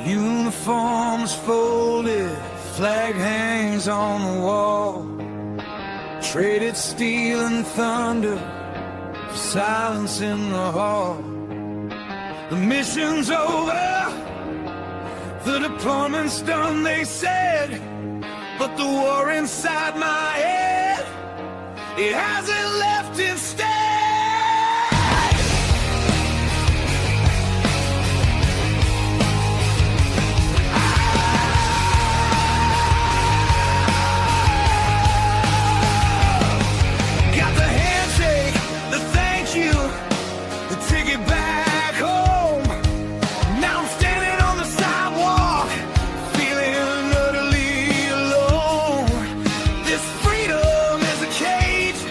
Uniforms folded, flag hangs on the wall. Traded steel and thunder for silence in the hall. The mission's over, the deployment's done, they said. But the war inside my head, it hasn't left instead. Got the handshake, the thank you, the ticket back home. Now I'm standing on the sidewalk, feeling utterly alone. This freedom is a cage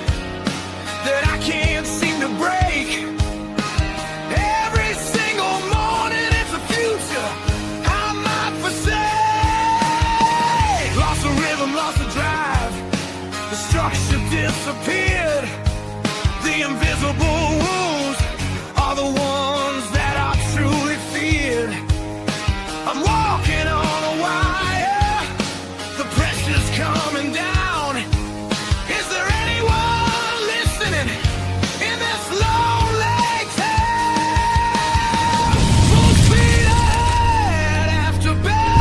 that I can't seem to break. Every single morning it's a future I might forsake. Lost the rhythm, lost the drive, the structure disappeared. The invisible wounds are the ones that I truly feared. I'm walking on a wire, the pressure's coming down. Is there anyone listening in this lonely town? Full speed ahead after battle.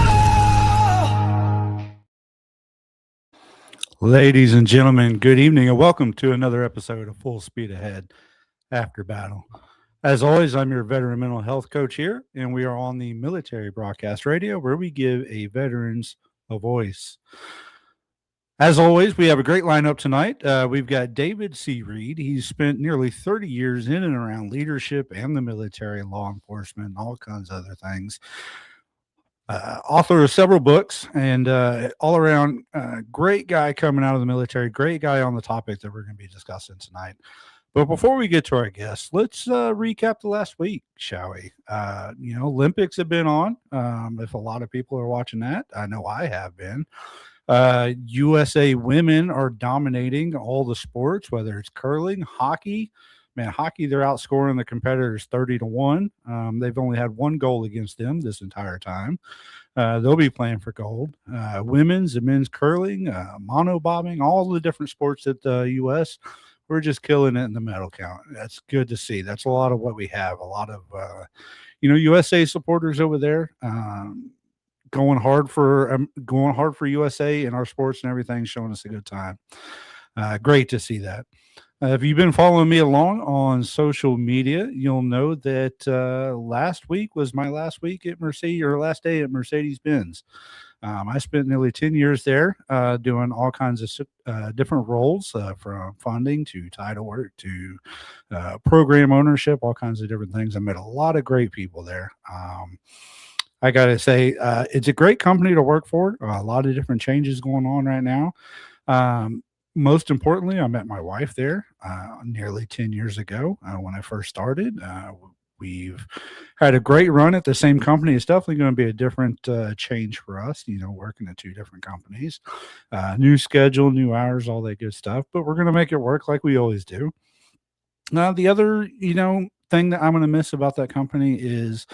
Ladies and gentlemen, good evening and welcome to another episode of Full Speed Ahead After Battle. As always, I'm your veteran mental health coach here, and we are on the military broadcast radio where we give a veterans a voice. As always, we have a great lineup tonight. We've got David C. Reed. He's spent nearly 30 years in and around leadership and the military, law enforcement, and all kinds of other things. Author of several books and all around great guy coming out of the military, great guy on the topic that we're going to be discussing tonight. But before we get to our guests, let's recap the last week, shall we? Olympics have been on. If a lot of people are watching that, I know I have been. USA women are dominating all the sports, whether it's curling, hockey. Man, hockey, they're outscoring the competitors 30-1. They've only had one goal against them this entire time. They'll be playing for gold. Women's and men's curling, monobobbing, all the different sports at the U.S., we're just killing it in the medal count. That's good to see. That's a lot of what we have. A lot of, USA supporters over there going hard for USA in our sports and everything, showing us a good time. Great to see that. If you've been following me along on social media, you'll know that last week was my last week at Mercedes, or last day at Mercedes-Benz. I spent nearly 10 years there doing all kinds of different roles, from funding to title work to program ownership, all kinds of different things. I met a lot of great people there. I got to say, it's a great company to work for. A lot of different changes going on right now. Most importantly, I met my wife there nearly 10 years ago when I first started. We've had a great run at the same company. It's definitely going to be a different change for us, working at two different companies. New schedule, new hours, all that good stuff. But we're going to make it work like we always do. Now, the other, thing that I'm going to miss about that company is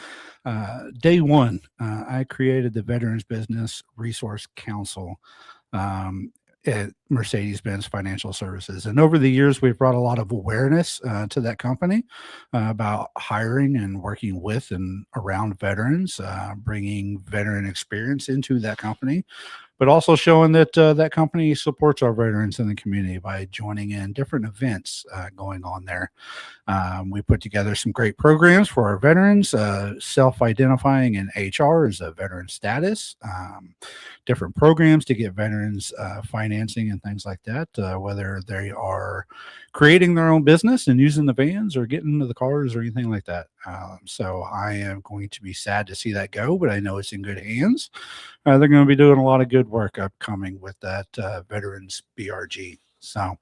day one, I created the Veterans Business Resource Council at Mercedes-Benz Financial Services. And over the years, we've brought a lot of awareness to that company about hiring and working with and around veterans, bringing veteran experience into that company, but also showing that that company supports our veterans in the community by joining in different events going on there. We put together some great programs for our veterans, self-identifying in HR as a veteran status, different programs to get veterans financing and things like that, whether they are creating their own business and using the vans or getting into the cars or anything like that. So I am going to be sad to see that go, but I know it's in good hands. They're going to be doing a lot of good work upcoming with that Veterans BRG. So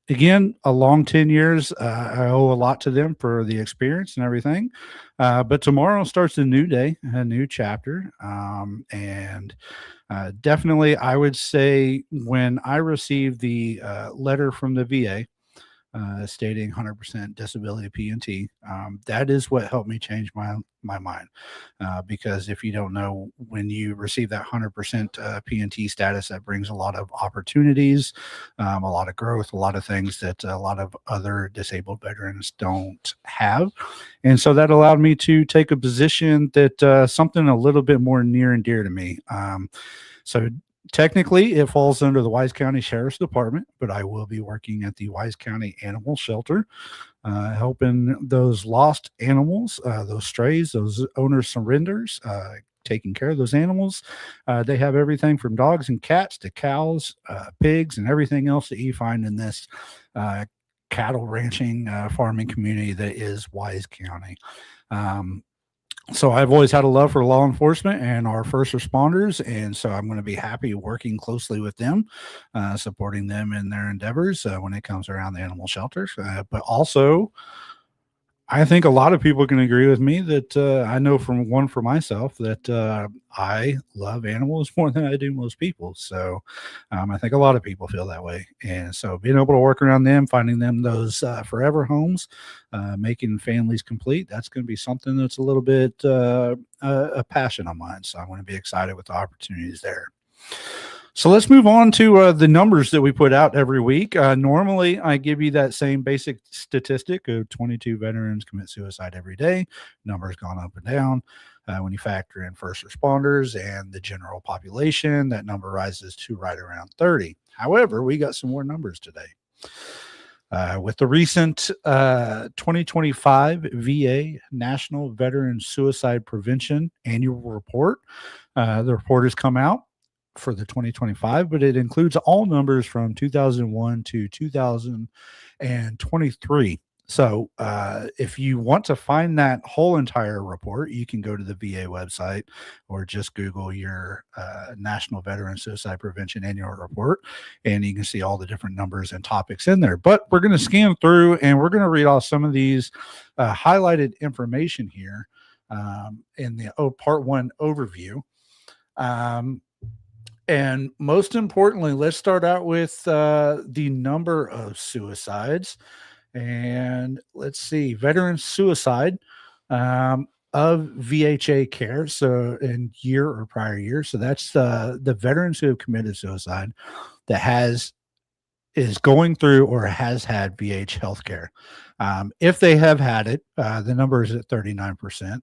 again, a long 10 years. I owe a lot to them for the experience and everything. But tomorrow starts a new day, a new chapter. And definitely, I would say when I received the letter from the VA stating 100% disability P&T. That is what helped me change my mind, because if you don't know, when you receive that 100% P&T status, that brings a lot of opportunities, a lot of growth, a lot of things that a lot of other disabled veterans don't have. And so that allowed me to take a position that something a little bit more near and dear to me. So technically, it falls under the Wise County Sheriff's Department, but I will be working at the Wise County Animal Shelter, helping those lost animals, those strays, those owner surrenders, taking care of those animals. They have everything from dogs and cats to cows, pigs, and everything else that you find in this cattle ranching farming community that is Wise County. So I've always had a love for law enforcement and our first responders, and so I'm going to be happy working closely with them, supporting them in their endeavors when it comes around the animal shelters. But also, I think a lot of people can agree with me that I know for myself that I love animals more than I do most people. So I think a lot of people feel that way. And so being able to work around them, finding them those forever homes, making families complete, that's going to be something that's a little bit a passion of mine. So I'm going to be excited with the opportunities there. So let's move on to the numbers that we put out every week. Normally, I give you that same basic statistic of 22 veterans commit suicide every day. Numbers gone up and down. When you factor in first responders and the general population, that number rises to right around 30. However, we got some more numbers today. With the recent 2025 VA National Veteran Suicide Prevention Annual Report, the report has come out for the 2025, but it includes all numbers from 2001 to 2023. So if you want to find that whole entire report, you can go to the VA website or just Google your National Veteran Suicide Prevention Annual Report, and you can see all the different numbers and topics in there. But we're going to scan through and we're going to read off some of these highlighted information here in the part one overview. And most importantly, let's start out with the number of suicides. And let's see, veteran suicide of VHA care. So in year or prior year. So that's the veterans who have committed suicide that is going through or has had VH healthcare. If they have had it, the number is at 39%.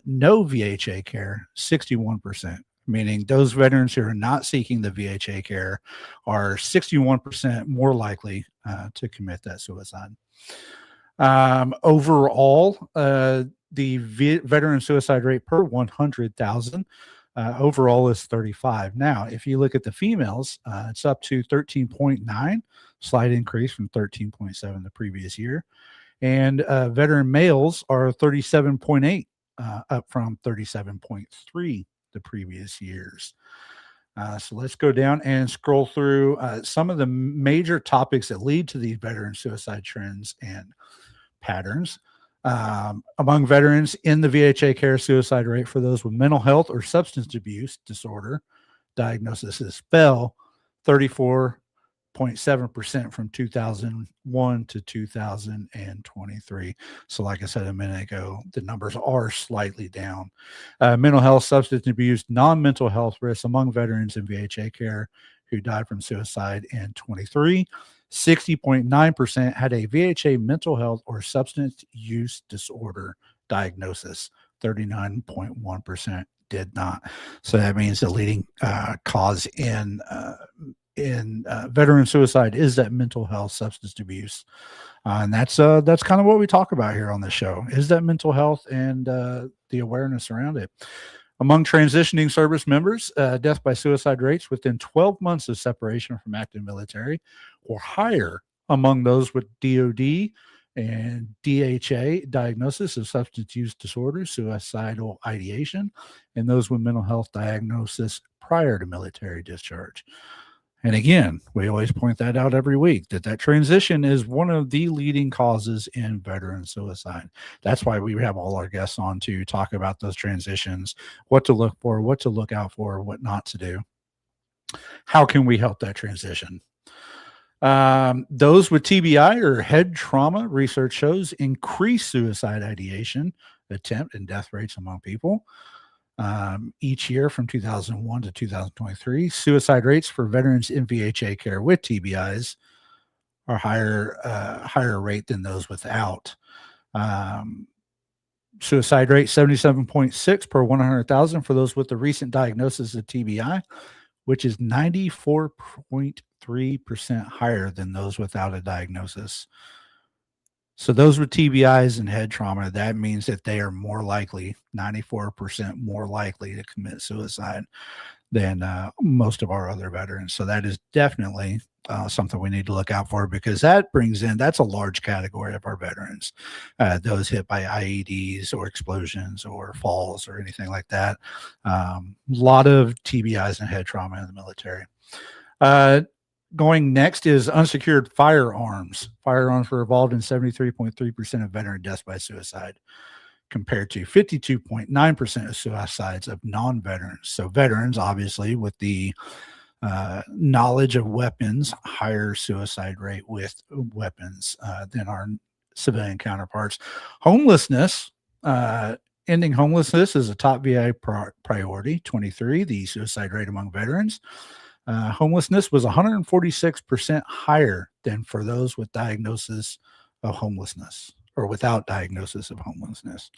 No VHA care, 61%. Meaning those veterans who are not seeking the VHA care are 61% more likely to commit that suicide. Overall, the veteran suicide rate per 100,000 overall is 35. Now, if you look at the females, it's up to 13.9, slight increase from 13.7 the previous year. And veteran males are 37.8, up from 37.3 the previous years. So let's go down and scroll through some of the major topics that lead to these veteran suicide trends and patterns. Among veterans in the VHA care, suicide rate for those with mental health or substance abuse disorder diagnosis fell 34.7% from 2001 to 2023. So like I said a minute ago, the numbers are slightly down. Mental health, substance abuse, non-mental health risks among veterans in VHA care who died from suicide in 23. 60.9% had a VHA mental health or substance use disorder diagnosis. 39.1% did not. So that means the leading cause in veteran suicide is that mental health, substance abuse, and that's kind of what we talk about here on the show, is that mental health and the awareness around it. Among transitioning service members, death by suicide rates within 12 months of separation from active military were higher among those with DOD and DHA diagnosis of substance use disorder, suicidal ideation, and those with mental health diagnosis prior to military discharge. And again, we always point that out every week, that transition is one of the leading causes in veteran suicide. That's why we have all our guests on to talk about those transitions, what to look for, what to look out for, what not to do. How can we help that transition? Those with TBI or head trauma, research shows increased suicide ideation, attempt, and death rates among people. Each year from 2001 to 2023, suicide rates for veterans in VHA care with TBIs are higher rate than those without. Suicide rate 77.6 per 100,000 for those with the recent diagnosis of TBI, which is 94.3% higher than those without a diagnosis. So those with TBIs and head trauma, that means that they are more likely, 94% more likely to commit suicide than most of our other veterans. So that is definitely something we need to look out for, because that's a large category of our veterans, those hit by IEDs or explosions or falls or anything like that. A lot of TBIs and head trauma in the military. Going next is unsecured firearms. Firearms were involved in 73.3% of veteran deaths by suicide, compared to 52.9% of suicides of non-veterans. So veterans, obviously, with the knowledge of weapons, higher suicide rate with weapons than our civilian counterparts. Homelessness, ending homelessness is a top VA priority. 23, the suicide rate among veterans. Homelessness was 146% higher than for those with diagnosis of homelessness or without diagnosis of homelessness.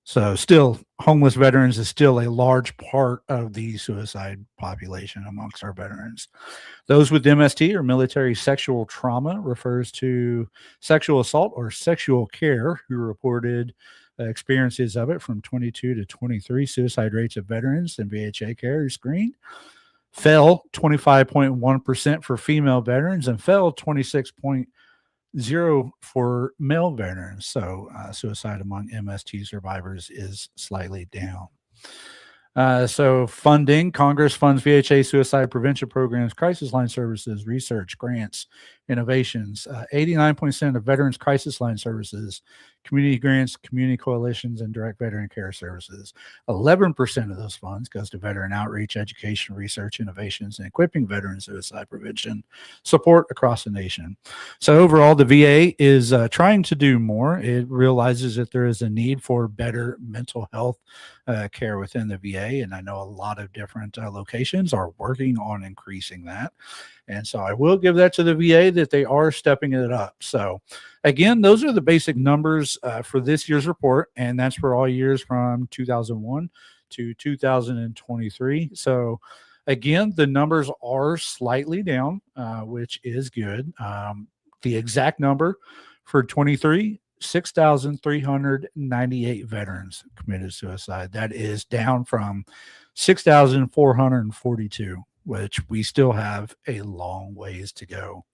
So still, homeless veterans is still a large part of the suicide population amongst our veterans. Those with MST or military sexual trauma refers to sexual assault or sexual care who reported experiences of it from 22 to 23. Suicide rates of veterans in VHA care screened fell 25.1% for female veterans and fell 26.0% for male veterans. So suicide among MST survivors is slightly down. So funding, Congress funds VHA suicide prevention programs, crisis line services, research, grants, innovations. 89% of veterans crisis line services, community grants, community coalitions, and direct veteran care services. 11% of those funds goes to veteran outreach, education, research, innovations, and equipping veteran suicide prevention support across the nation. So overall, the VA is trying to do more. It realizes that there is a need for better mental health care within the VA, and I know a lot of different locations are working on increasing that. And so I will give that to the VA that they are stepping it up. So again, those are the basic numbers for this year's report, and that's for all years from 2001 to 2023. So again, the numbers are slightly down, which is good. The exact number for 23, 6,398 veterans committed suicide. That is down from 6,442, which we still have a long ways to go.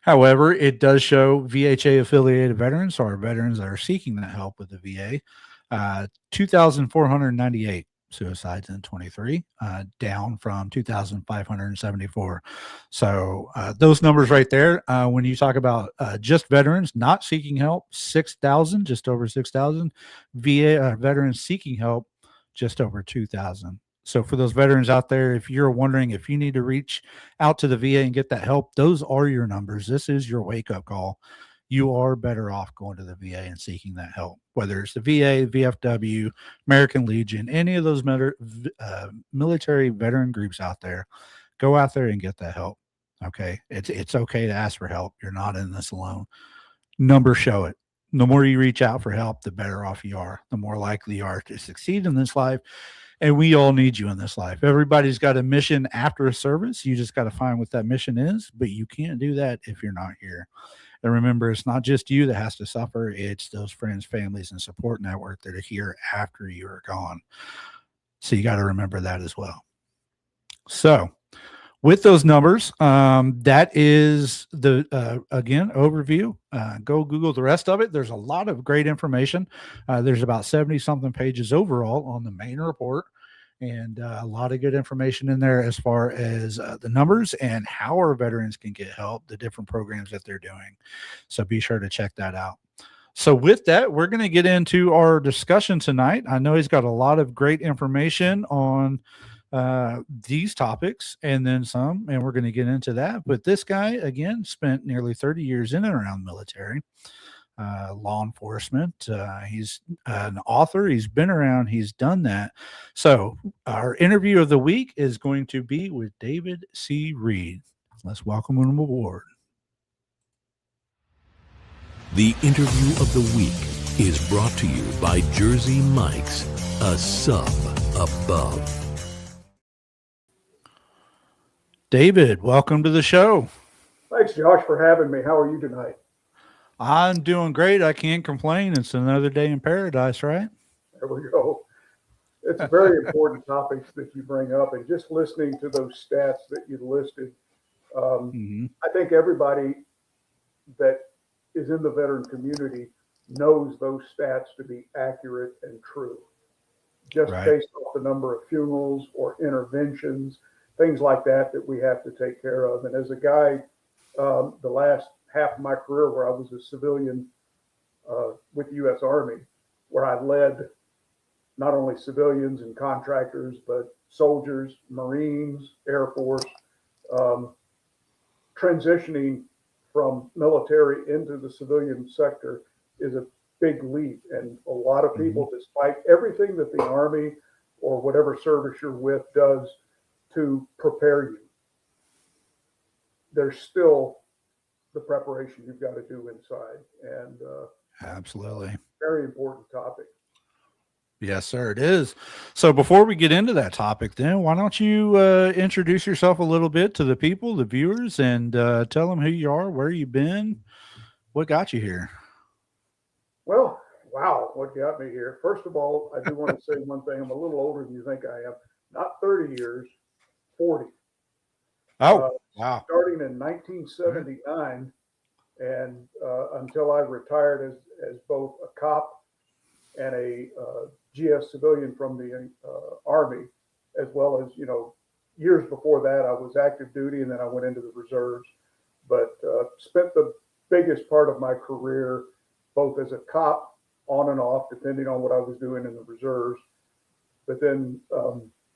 However, it does show VHA affiliated veterans, or veterans that are seeking that help with the VA, 2,498 suicides in 23, down from 2,574. So those numbers right there, when you talk about just veterans not seeking help, 6,000, just over 6,000, VA veterans seeking help, just over 2,000. So for those veterans out there, if you're wondering if you need to reach out to the VA and get that help, those are your numbers. This is your wake-up call. You are better off going to the VA and seeking that help, whether it's the VA, VFW, American Legion, any of those military veteran groups out there. Go out there and get that help. Okay, it's okay to ask for help. You're not in this alone. Numbers show it. The more you reach out for help, the better off you are, the more likely you are to succeed in this life. And we all need you in this life. Everybody's got a mission after a service. You just got to find what that mission is, but you can't do that if you're not here. And remember, it's not just you that has to suffer. It's those friends, families, and support network that are here after you are gone. So you got to remember that as well. So with those numbers, that is the, again, overview. Go Google the rest of it. There's a lot of great information. There's about 70-something pages overall on the main report, and a lot of good information in there as far as the numbers and how our veterans can get help, the different programs that they're doing. So be sure to check that out. So with that, we're going to get into our discussion tonight. I know he's got a lot of great information on these topics and then some, and we're going to get into that. But this guy, again, spent nearly 30 years in and around the military, law enforcement. He's an author. He's been around. He's done that. So our interview of the week is going to be with David C. Reed. Let's welcome him aboard. The interview of the week is brought to you by Jersey Mike's, a sub above. David, welcome to the show. Thanks, Josh, for having me. How are you tonight? I'm doing great. I can't complain. It's another day in paradise, right? There we go. It's very important topics that you bring up, and just listening to those stats that you listed, I think everybody that is in the veteran community knows those stats to be accurate and true, just based off the number of funerals or interventions, things like that we have to take care of. And as a guy, the last half of my career where I was a civilian with the U.S. Army, where I led not only civilians and contractors, but soldiers, Marines, Air Force, transitioning from military into the civilian sector is a big leap. And a lot of people, despite everything that the Army or whatever service you're with does to prepare you, there's still the preparation you've got to do inside. And absolutely, very important topic. Yes, sir, it is. So before we get into that topic, then why don't you introduce yourself a little bit to the people, the viewers, and tell them who you are, where you've been, what got you here? Well, wow, what got me here? First of all, I do want to say one thing. I'm a little older than you think I am. Not 30 years, 40. Oh, wow. Starting in 1979 and until I retired as both a cop and a GS civilian from the Army, as well as, years before that, I was active duty and then I went into the reserves, but spent the biggest part of my career both as a cop on and off, depending on what I was doing in the reserves, but then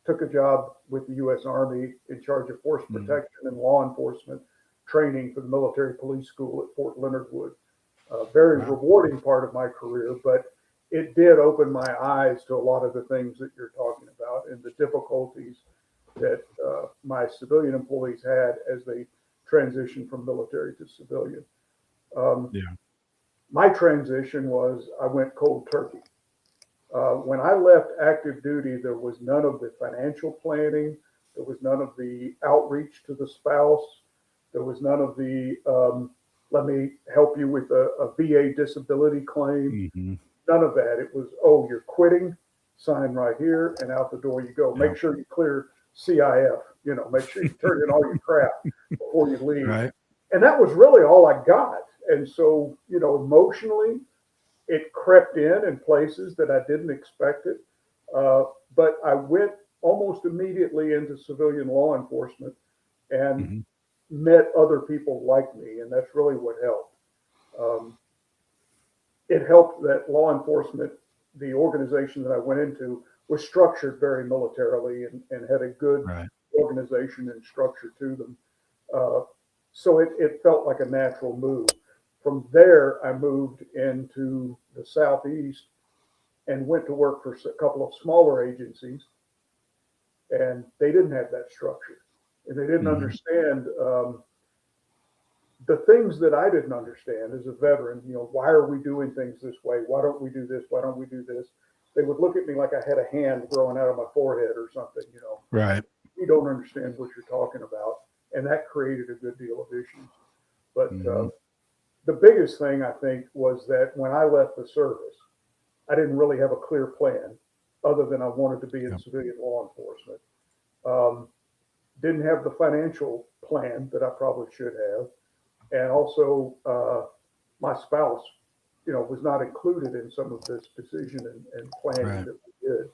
took a job with the U.S. Army in charge of force protection and law enforcement training for the military police school at Fort Leonard Wood. Very rewarding part of my career, but it did open my eyes to a lot of the things that you're talking about and the difficulties that my civilian employees had as they transitioned from military to civilian. My transition was I went cold turkey. When I left active duty, there was none of the financial planning. There was none of the outreach to the spouse. There was none of the, let me help you with a VA disability claim. None of that. It was, oh, you're quitting, sign right here, and out the door you go. Make sure you clear CIF, make sure you turn in all your crap before you leave. And that was really all I got. And so, emotionally, it crept in places that I didn't expect it. But I went almost immediately into civilian law enforcement and met other people like me. And that's really what helped. It helped that law enforcement, the organization that I went into, was structured very militarily and had a good organization and structure to them. So it felt like a natural move. From there, I moved into the Southeast and went to work for a couple of smaller agencies, and they didn't have that structure, and they didn't understand the things that I didn't understand as a veteran. Why are we doing things this way? Why don't we do this? Why don't we do this? They would look at me like I had a hand growing out of my forehead or something. You don't understand what you're talking about, and that created a good deal of issues. But the biggest thing, I think, was that when I left the service, I didn't really have a clear plan other than I wanted to be in civilian law enforcement. Didn't have the financial plan that I probably should have. And also my spouse, was not included in some of this decision and planning that we did.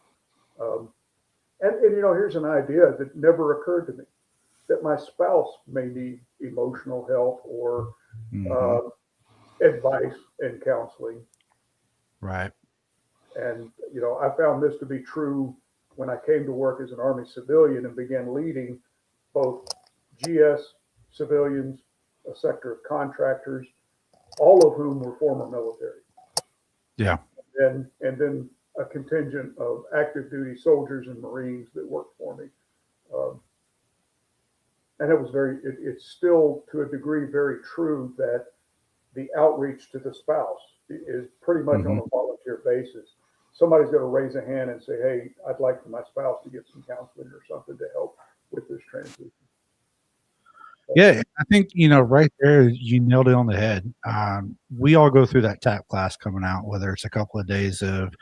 And here's an idea that never occurred to me, that my spouse may need emotional help or advice and counseling. And, I found this to be true when I came to work as an Army civilian and began leading both GS civilians, a sector of contractors, all of whom were former military. Yeah. And then a contingent of active duty soldiers and Marines that worked for me. And it was it's still to a degree very true that the outreach to the spouse is pretty much on a volunteer basis. Somebody's going to raise a hand and say, hey, I'd like for my spouse to get some counseling or something to help with this transition. Yeah, I think, right there, you nailed it on the head. We all go through that TAP class coming out, whether it's a couple of days of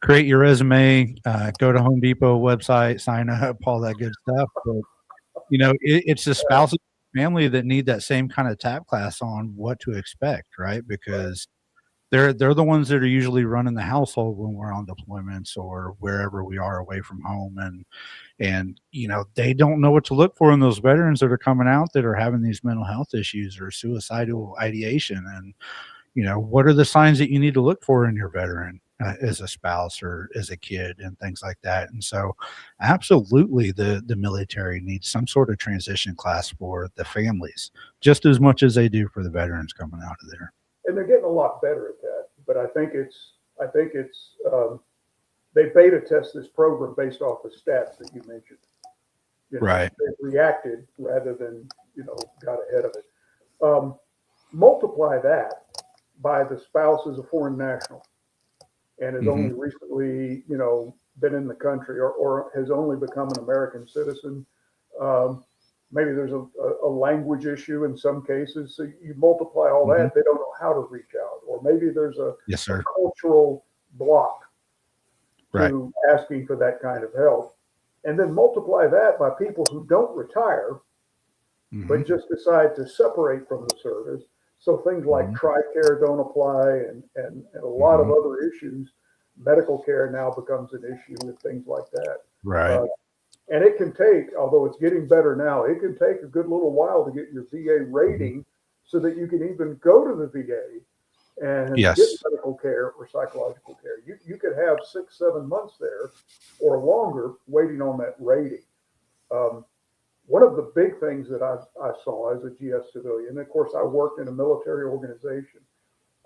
create your resume, go to Home Depot website, sign up, all that good stuff. But, it's the spouse and family that need that same kind of TAP class on what to expect, right? Because they're the ones that are usually running the household when we're on deployments or wherever we are away from home. And they don't know what to look for in those veterans that are coming out that are having these mental health issues or suicidal ideation. And, what are the signs that you need to look for in your veteran as a spouse or as a kid and things like that. And so absolutely the military needs some sort of transition class for the families just as much as they do for the veterans coming out of there. And they're getting a lot better at that. But I think it's they beta test this program based off the stats that you mentioned. Right. They reacted rather than, got ahead of it. Multiply that by the spouse is a foreign national and has only recently, been in the country or has only become an American citizen. Maybe there's a language issue in some cases. So you multiply all that, they don't know how to reach out. Or maybe there's a cultural block to asking for that kind of help. And then multiply that by people who don't retire, but just decide to separate from the service. So things like TRICARE don't apply and a lot of other issues. Medical care now becomes an issue with things like that. Right. And it can take, although it's getting better now, it can take a good little while to get your VA rating so that you can even go to the VA and get medical care or psychological care. You could have 6-7 months there or longer waiting on that rating. One of the big things that I saw as a GS civilian, and of course I worked in a military organization,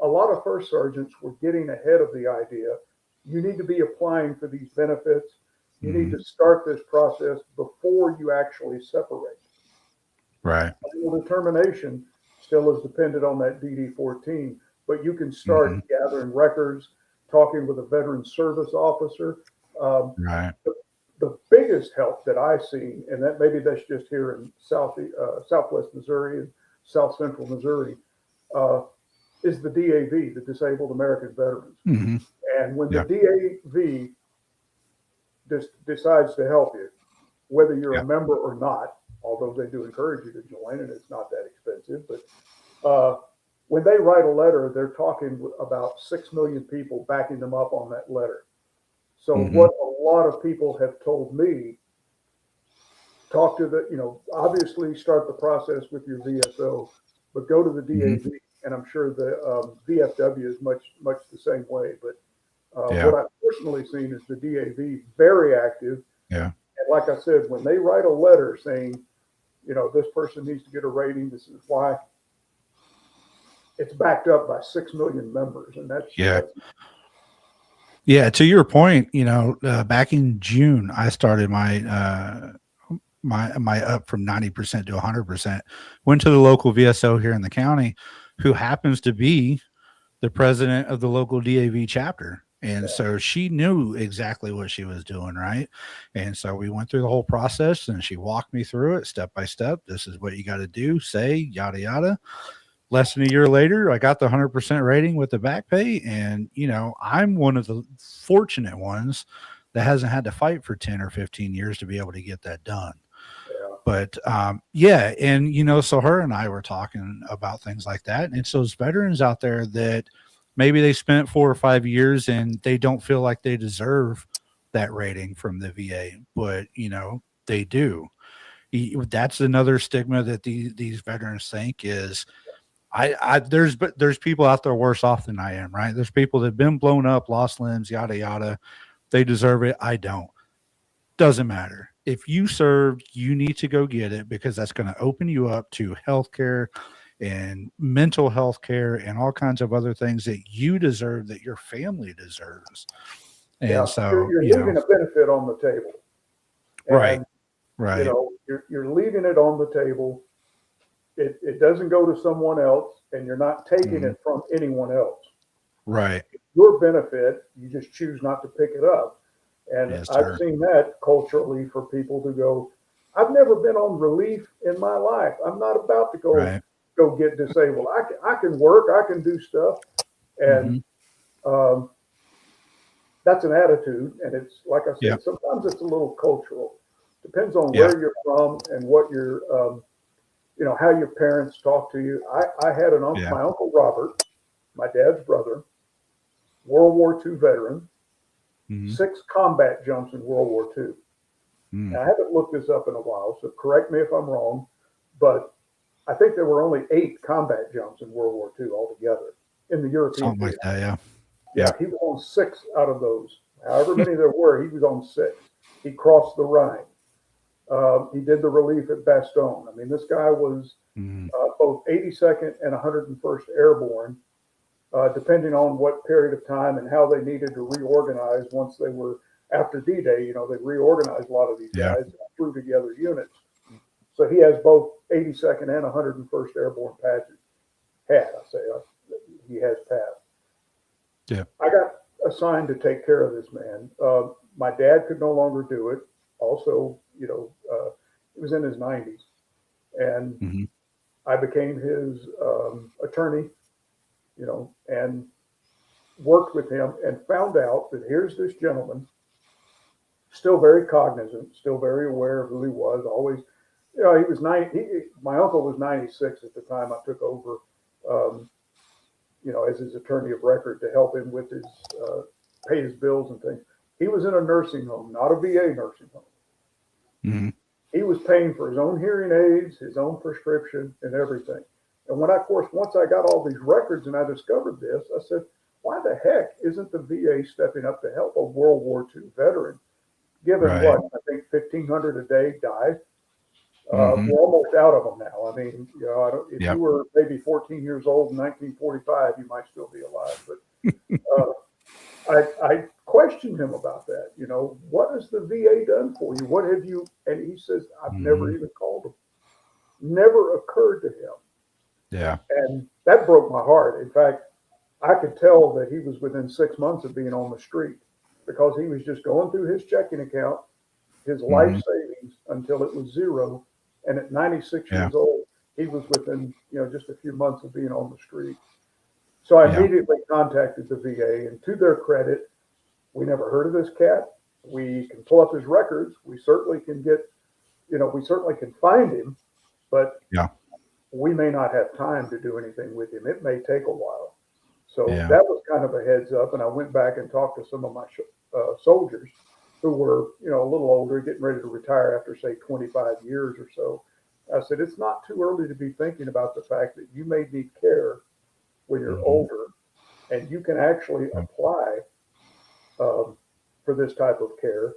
a lot of first sergeants were getting ahead of the idea, you need to be applying for these benefits. You need to start this process before you actually separate. Right. Determination still is dependent on that DD-14, but you can start gathering records, talking with a veteran service officer. Right. The biggest help that I've seen, and that maybe that's just here in Southwest Missouri and South Central Missouri, is the DAV, the Disabled American Veterans. And when the DAV decides to help you, whether you're a member or not, although they do encourage you to join and it's not that expensive, but when they write a letter, they're talking about 6 million people backing them up on that letter. So what a lot of people have told me, talk to obviously start the process with your VSO, but go to the DAV. And I'm sure the VFW is much the same way. But what I've personally seen is the DAV very active. Yeah. And like I said, when they write a letter saying, this person needs to get a rating, this is why, it's backed up by 6 million members. And that's to your point, back in June, I started my up from 90% to 100%, went to the local VSO here in the county, who happens to be the president of the local DAV chapter. And so she knew exactly what she was doing. Right. And so we went through the whole process and she walked me through it step by step. This is what you got to do, say, yada, yada. Less than a year later, I got the 100% rating with the back pay. And, I'm one of the fortunate ones that hasn't had to fight for 10 or 15 years to be able to get that done. But and so her and I were talking about things like that. And it's those veterans out there that maybe they spent 4 or 5 years and they don't feel like they deserve that rating from the VA, but they do. That's another stigma that these veterans think is there's people out there worse off than I am, right? There's people that have been blown up, lost limbs, yada, yada. They deserve it. I don't. doesn't matter. If you served, you need to go get it, because that's going to open you up to healthcare and mental health care and all kinds of other things that you deserve, that your family deserves. And Yeah, so, you're leaving a benefit on the table. And, right. You know, you're leaving it on the table. It doesn't go to someone else, and you're not taking it from anyone else. Right. Your benefit, you just choose not to pick it up. And Yes, I've sir. seen that culturally for people to go, I've never been on relief in my life. I'm not about to go get disabled. I can work, I can do stuff. And that's an attitude. And it's, like I said, sometimes it's a little cultural. Depends on where you're from and what your, you know, how your parents talk to you. I had an uncle, my Uncle Robert, my dad's brother, World War II veteran, 6 combat jumps in World War II. Now, I haven't looked this up in a while, so correct me if I'm wrong, but I think there were only 8 combat jumps in World War II altogether in the European. Something like that, yeah, he was on 6 out of those. However many there were, he was on 6. He crossed the Rhine. He did the relief at Bastogne. I mean, this guy was both 82nd and 101st Airborne, depending on what period of time and how they needed to reorganize once they were after D-Day. You know, they reorganized a lot of these guys and threw together units. So he has both 82nd and 101st Airborne patches. He has passed. Yeah. I got assigned to take care of this man. My dad could no longer do it. Also, you know, he was in his 90s, and I became his attorney, you know, and worked with him and found out that here's this gentleman, still very cognizant, still very aware of who he was, always, you know, he was my uncle was 96 at the time I took over, you know, as his attorney of record to help him with his, pay his bills and things. He was in a nursing home, not a VA nursing home. He was paying for his own hearing aids, his own prescription, and everything. And when once I got all these records and I discovered this, I said, why the heck isn't the VA stepping up to help a World War II veteran? Given what, I think 1,500 a day died. We're almost out of them now. I mean, you know, if you were maybe 14 years old in 1945, you might still be alive. But I questioned him about that. You know, what has the VA done for you? What have you? And he says, I've never even called him. Never occurred to him. Yeah. And that broke my heart. In fact, I could tell that he was within 6 months of being on the street, because he was just going through his checking account, his life savings, until it was zero. And at 96 years old, he was within, you know, just a few months of being on the street. So I immediately contacted the VA, and to their credit, we never heard of this cat. We can pull up his records. We certainly can get, you know, we certainly can find him, but we may not have time to do anything with him. It may take a while. So that was kind of a heads up. And I went back and talked to some of my soldiers who were, you know, a little older, getting ready to retire after, say, 25 years or so. I said, it's not too early to be thinking about the fact that you may need care when you're older, and you can actually apply for this type of care,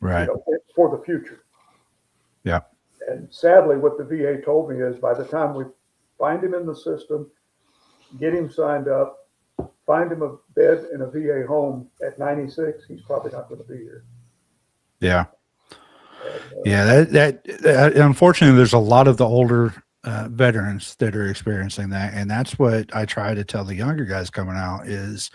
you know, for the future. Yeah. And sadly, what the VA told me is, by the time we find him in the system, get him signed up, find him a bed in a VA home at 96, he's probably not going to be here. Yeah. That unfortunately, there's a lot of the older veterans that are experiencing that. And that's what I try to tell the younger guys coming out is,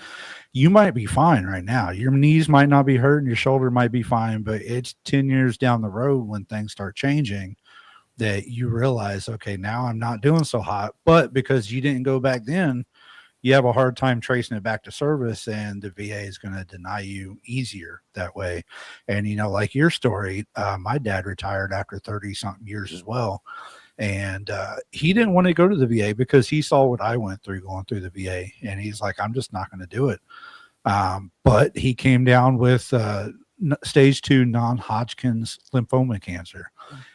you might be fine right now. Your knees might not be hurting, your shoulder might be fine, but it's 10 years down the road when things start changing that you realize, okay, now I'm not doing so hot. But because you didn't go back then, you have a hard time tracing it back to service, and the VA is going to deny you easier that way. And, you know, like your story, my dad retired after 30 something years as well. And he didn't want to go to the VA because he saw what I went through going through the VA. And he's like, I'm just not going to do it. But he came down with stage 2 non-Hodgkin's lymphoma cancer.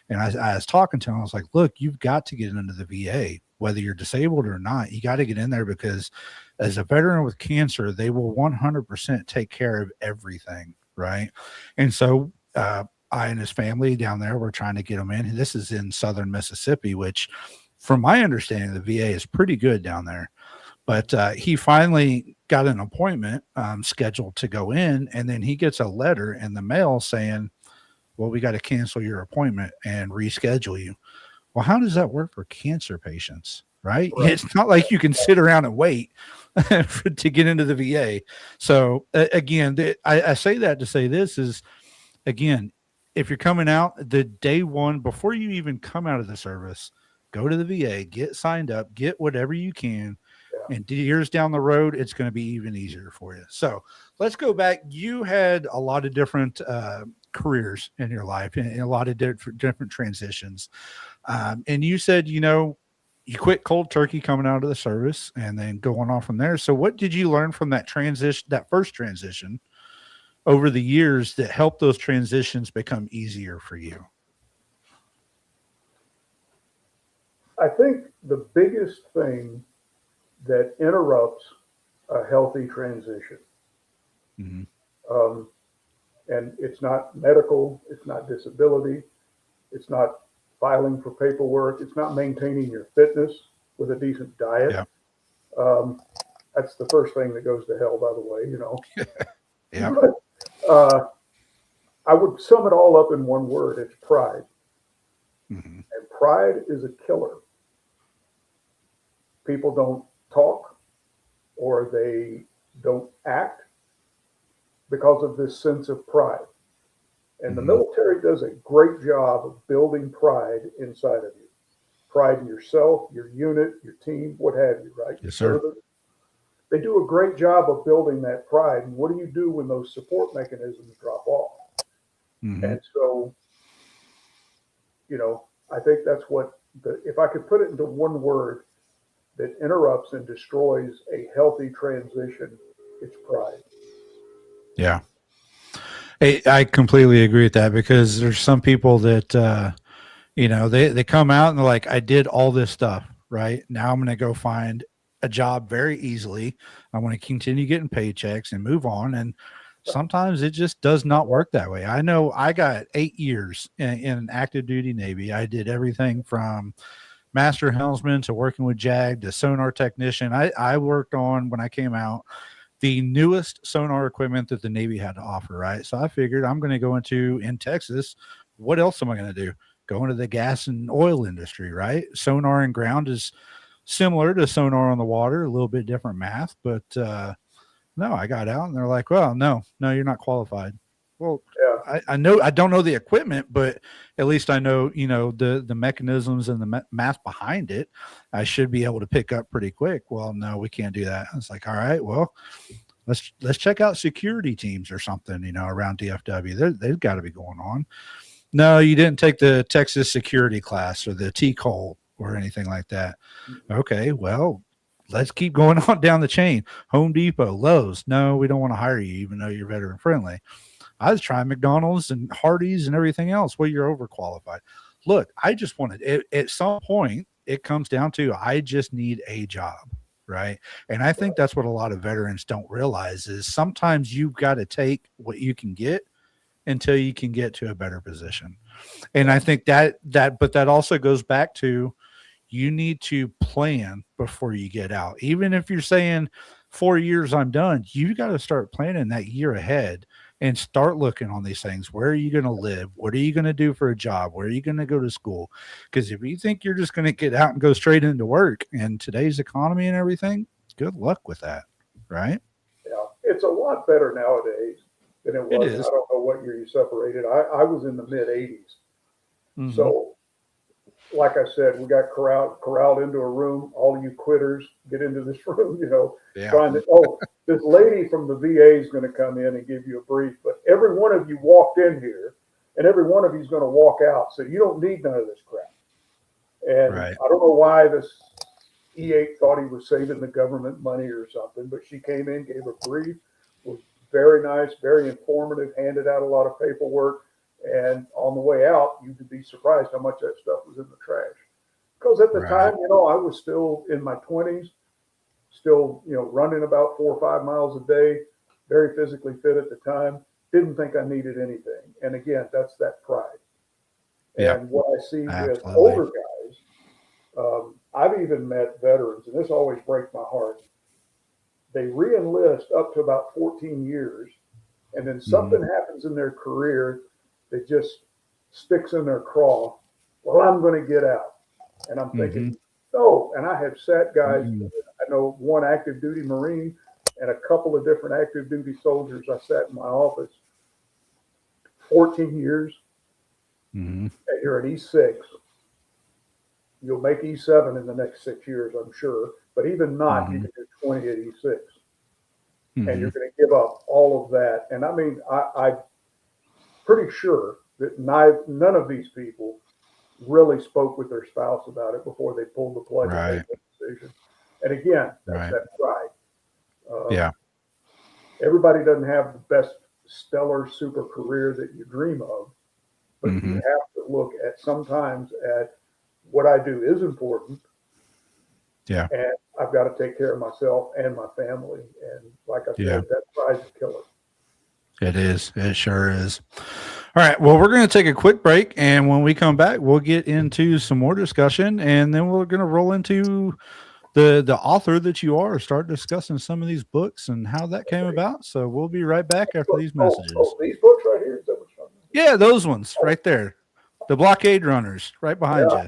And I was talking to him, I was like, look, you've got to get into the VA, whether you're disabled or not. You got to get in there, because as a veteran with cancer, they will 100% take care of everything. Right. And so I and his family down there were trying to get him in. This is in southern Mississippi, which, from my understanding, the VA is pretty good down there. But he finally got an appointment scheduled to go in, and then he gets a letter in the mail saying, well, we got to cancel your appointment and reschedule you. Well, how does that work for cancer patients, right? It's not like you can sit around and wait to get into the VA. So again, I say that to say this is, again, if you're coming out the day one, before you even come out of the service, go to the VA, get signed up, get whatever you can. And years down the road, it's going to be even easier for you. So let's go back. You had a lot of different careers in your life and a lot of different transitions. And you said, you quit cold turkey coming out of the service and then going on from there. So what did you learn from that transition, that first transition over the years that helped those transitions become easier for you? I think the biggest thing that interrupts a healthy transition, and it's not medical, it's not disability, it's not filing for paperwork, it's not maintaining your fitness with a decent diet. That's the first thing that goes to hell, by the way, Yeah. But, I would sum it all up in one word. It's pride. And pride is a killer. People don't talk or they don't act because of this sense of pride. And the military does a great job of building pride inside of you. Pride in yourself, your unit, your team, what have you, right? Yes, sir. They do a great job of building that pride. And what do you do when those support mechanisms drop off? And so, I think that's what if I could put it into one word that interrupts and destroys a healthy transition, it's pride. Yeah. I completely agree with that, because there's some people that, they come out and they're like, I did all this stuff, right? Now I'm going to go find a job very easily. I want to continue getting paychecks and move on. And sometimes it just does not work that way. I know I got 8 years in active duty Navy. I did everything from master helmsman to working with JAG to sonar technician. I worked on, when I came out, the newest sonar equipment that the Navy had to offer, right? So I figured I'm going to go in Texas. What else am I going to do? Go into the gas and oil industry, right? Sonar and ground is similar to sonar on the water, a little bit different math, but no, I got out and they're like, well, no, you're not qualified. Well, I know I don't know the equipment, but at least I know, the mechanisms and the math behind it. I should be able to pick up pretty quick. Well, no, we can't do that. I was like, all right, well, let's check out security teams or something, around DFW. They've got to be going on. No, you didn't take the Texas security class or the TCOL or anything like that. Okay, well, let's keep going on down the chain. Home Depot, Lowe's. No, we don't want to hire you, even though you're veteran friendly. I was trying McDonald's and Hardee's and everything else. Well, you're overqualified. Look, I just wanted it. At some point, it comes down to, I just need a job, right? And I think that's what a lot of veterans don't realize is sometimes you've got to take what you can get until you can get to a better position. And I think but that also goes back to, you need to plan before you get out. Even if you're saying 4 years, I'm done, you got to start planning that year ahead and start looking on these things. Where are you going to live? What are you going to do for a job? Where are you going to go to school? Because if you think you're just going to get out and go straight into work in today's economy and everything, good luck with that, right? Yeah, it's a lot better nowadays than it was. It is. I don't know what year you separated. I was in the mid 80s. So, like I said, we got corralled into a room. All you quitters, get into this room, trying to, this lady from the VA is going to come in and give you a brief, but every one of you walked in here and every one of you is going to walk out. So you don't need none of this crap. And I don't know why this E8 thought he was saving the government money or something, but she came in, gave a brief, was very nice, very informative, handed out a lot of paperwork. And on the way out, you could be surprised how much that stuff was in the trash. Because at the time, I was still in my 20s, still, running about 4 or 5 miles a day, very physically fit at the time. didn't think I needed anything. And again, that's that pride. Yeah. And what I see with Absolutely. older guys, I've even met veterans, and this always breaks my heart. They re-enlist up to about 14 years, and then something happens in their career that just sticks in their craw. Well, I'm going to get out. And I'm thinking, no. And I have sat guys, I know one active duty Marine and a couple of different active duty soldiers. I sat in my office 14 years, and you're an E6. You'll make E7 in the next 6 years, I'm sure. But even not, you can do 20 at E6. And you're going to give up all of that. And I mean, I'm pretty sure that none of these people really spoke with their spouse about it before they pulled the plug and made that decision. And again, that's that pride. Everybody doesn't have the best stellar super career that you dream of, but you have to look at sometimes at what I do is important. Yeah. And I've got to take care of myself and my family. And like I said, that pride's a killer. It is. It sure is. All right. Well, we're going to take a quick break. And when we come back, we'll get into some more discussion. And then we're going to roll into the author that you are, start discussing some of these books and how that came about. So we'll be right back after these messages. These books right here? Is that what you're talking about? Yeah, those ones right there. The blockade runners right behind you.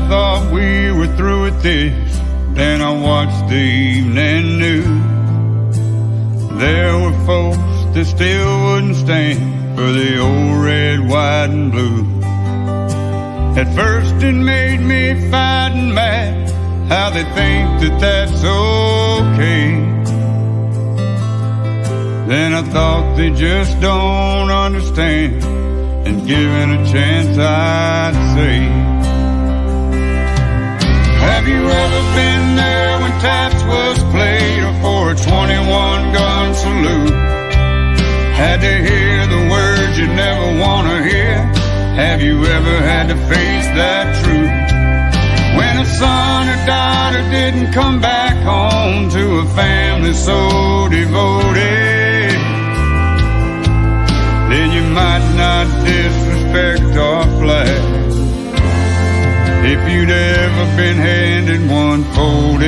Thought we were through with this. Then I watched the evening news. There were folks that still wouldn't stand for the old red, white, and blue. At first it made me fight and mad how they think that that's okay. Then I thought they just don't understand, and given a chance I'd say, have you ever been there when taps was played or for a 21-gun salute? Had to hear the words you never want to hear? Have you ever had to face that truth? When a son or daughter didn't come back home to a family so devoted, then you might not disrespect our flag. If you'd ever been handed one folded,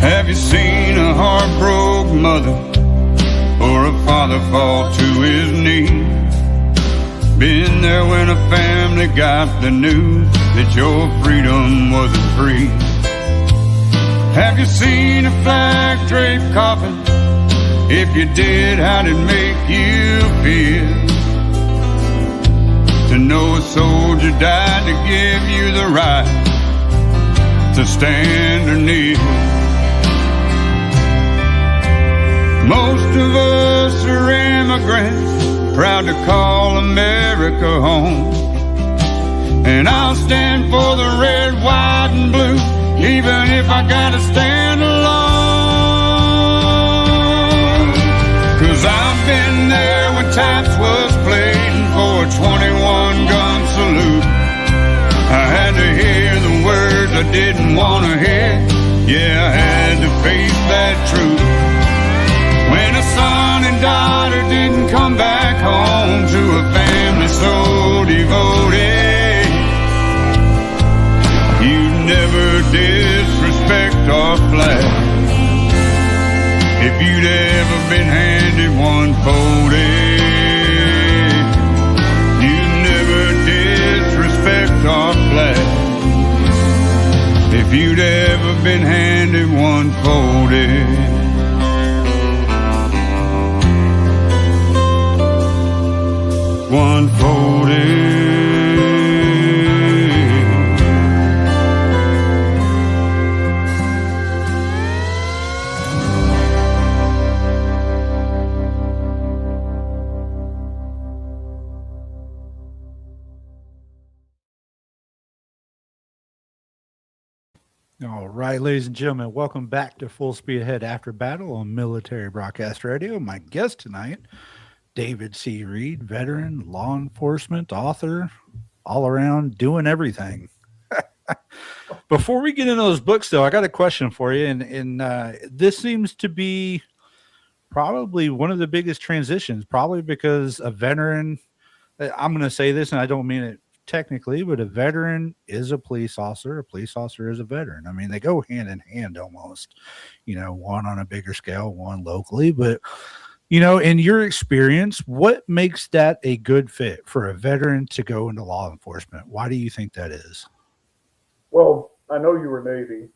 have you seen a heartbroken mother or a father fall to his knees? Been there when a family got the news that your freedom wasn't free? Have you seen a flag draped coffin? If you did, how'd it make you feel to know a soldier died to give you the right to stand or kneel? Most of us are immigrants, proud to call America home. And I'll stand for the red, white, and blue, even if I gotta stand alone. 'Cause I've been there when taps was played for a 21-gun salute. I had to hear the words I didn't want to hear. Yeah, I had to face that truth. When a son and daughter didn't come back home to a family so devoted, you never disrespect our flag. If you'd ever been handed one folded, you never disrespect our flag. If you'd ever been handed one folded, one folded. All right, ladies and gentlemen, welcome back to Full Speed Ahead After Battle on Military Broadcast Radio. My guest tonight, David C. Reed, veteran, law enforcement, author, all around doing everything. Before we get into those books, though, I got a question for you, and this seems to be probably one of the biggest transitions, probably because a veteran, I'm going to say this, and I don't mean it technically, but a veteran is a police officer is a veteran. I mean, they go hand in hand almost, one on a bigger scale, one locally, but in your experience, what makes that a good fit for a veteran to go into law enforcement? Why do you think that is? Well, I know you were Navy,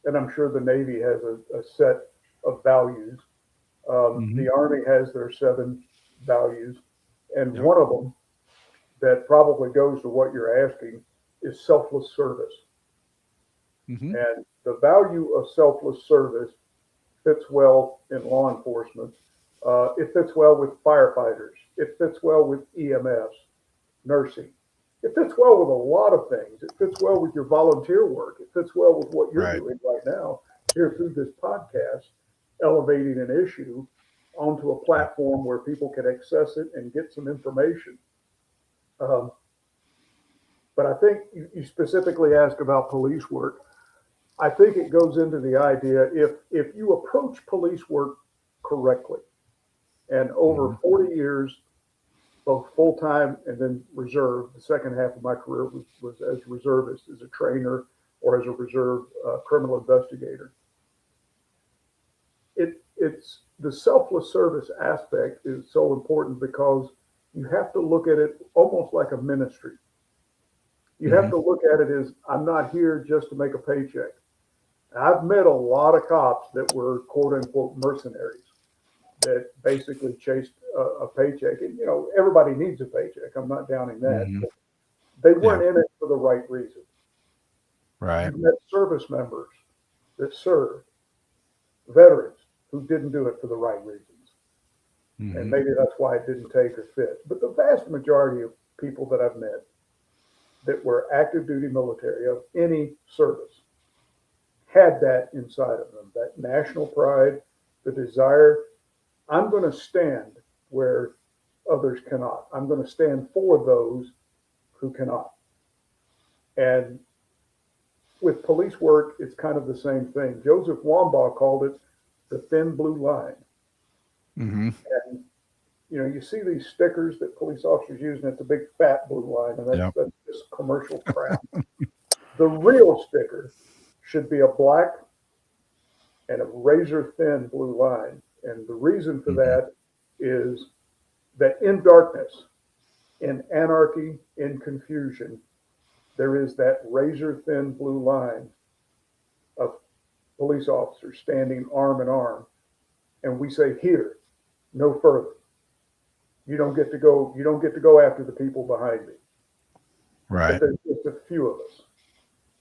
and I'm sure the Navy has a set of values. The Army has their 7 values, and one of them that probably goes to what you're asking is selfless service. And the value of selfless service fits well in law enforcement. It fits well with firefighters. It fits well with EMS, nursing. It fits well with a lot of things. It fits well with your volunteer work. It fits well with what you're doing right now here through this podcast, elevating an issue onto a platform where people can access it and get some information. But I think you specifically asked about police work. I think it goes into the idea if you approach police work correctly, and over 40 years, both full-time and then reserve, the second half of my career was as reservist, as a trainer or as a reserve criminal investigator. It's the selfless service aspect is so important because you have to look at it almost like a ministry. You have to look at it as, I'm not here just to make a paycheck. I've met a lot of cops that were quote unquote mercenaries that basically chased a paycheck. And, everybody needs a paycheck. I'm not downing that. But they weren't in it for the right reason. Right. You've met service members that served, veterans who didn't do it for the right reasons. And maybe that's why it didn't take or fit. But the vast majority of people that I've met that were active duty military of any service had that inside of them, that national pride, the desire, I'm going to stand where others cannot. I'm going to stand for those who cannot. And with police work, it's kind of the same thing. Joseph Wambaugh called it the thin blue line. And, you see these stickers that police officers use, and it's a big fat blue line, and that's just commercial crap. The real sticker should be a black and a razor thin blue line. And the reason for that is that in darkness, in anarchy, in confusion, there is that razor thin blue line of police officers standing arm in arm. And we say, here, no further. You don't get to go after the people behind me. Right. But there's just a few of us.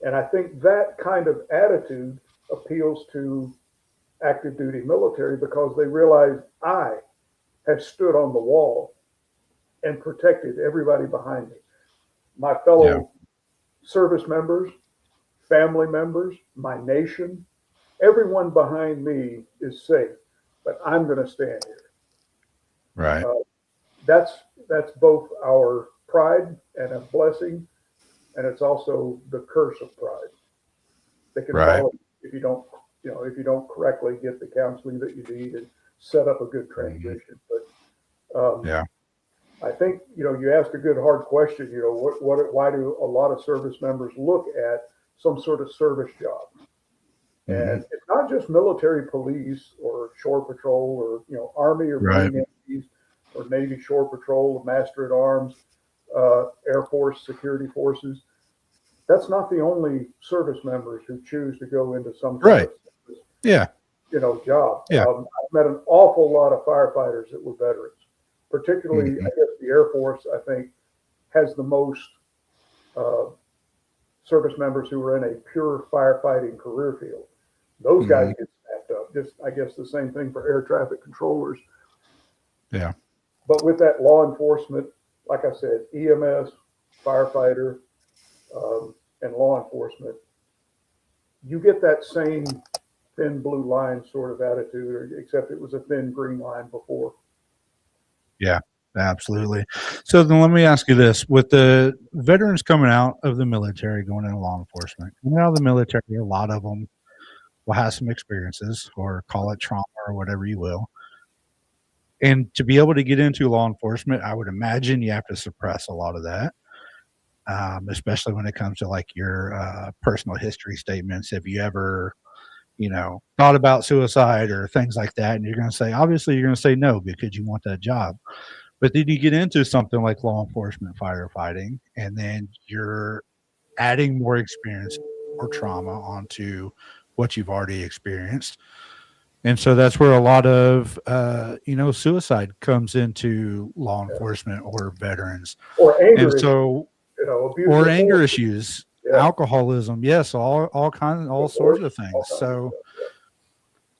And I think that kind of attitude appeals to active duty military because they realize I have stood on the wall and protected everybody behind me. My fellow service members, family members, my nation, everyone behind me is safe, but I'm going to stand here. Right. That's both our pride and a blessing, and it's also the curse of pride. They can follow if you don't correctly get the counseling that you need and set up a good transition. But I think you ask a good hard question. Why do a lot of service members look at some sort of service job? And it's not just military police or shore patrol or Army or Marine entities or Navy shore patrol, Master at Arms, Air Force security forces. That's not the only service members who choose to go into some kind of job. I've met an awful lot of firefighters that were veterans, particularly I guess the Air Force, I think, has the most service members who are in a pure firefighting career field. Those guys get snapped up. Just, I guess, the same thing for air traffic controllers. Yeah. But with that law enforcement, like I said, EMS, firefighter, and law enforcement, you get that same thin blue line sort of attitude, except it was a thin green line before. Yeah, absolutely. So then let me ask you this. With the veterans coming out of the military, going into law enforcement, coming out of the military, a lot of them will have some experiences or call it trauma or whatever you will. And to be able to get into law enforcement, I would imagine you have to suppress a lot of that, especially when it comes to like your personal history statements. Have you ever, thought about suicide or things like that? And you're going to say, obviously, you're going to say no because you want that job. But then you get into something like law enforcement firefighting, and then you're adding more experience or trauma onto what you've already experienced. And so that's where a lot of, suicide comes into law enforcement or veterans. Or anger And issues, so, abuse or of anger force. issues, Yeah. alcoholism, yes, all kinds, all sorts of things. All kinds of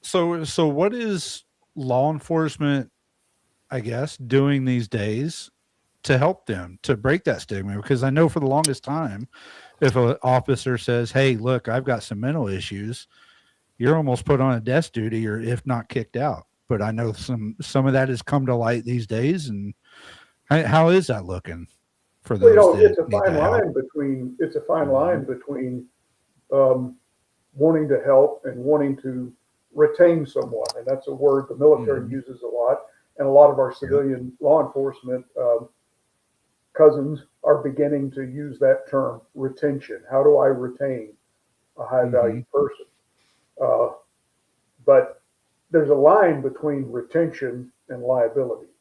So, stuff, so what is law enforcement, I guess, doing these days to help them to break that stigma? Because I know for the longest time, if an officer says, "Hey, look, I've got some mental issues," you're almost put on a desk duty, or if not kicked out. But I know some of that has come to light these days. And how is that looking for those? Well, that it's a need fine that help? line between Mhm. wanting to help and wanting to retain someone, and that's a word the military Mhm. uses a lot, and a lot of our civilian law enforcement cousins are beginning to use that term, retention. How do I retain a high value person? But there's a line between retention and liability.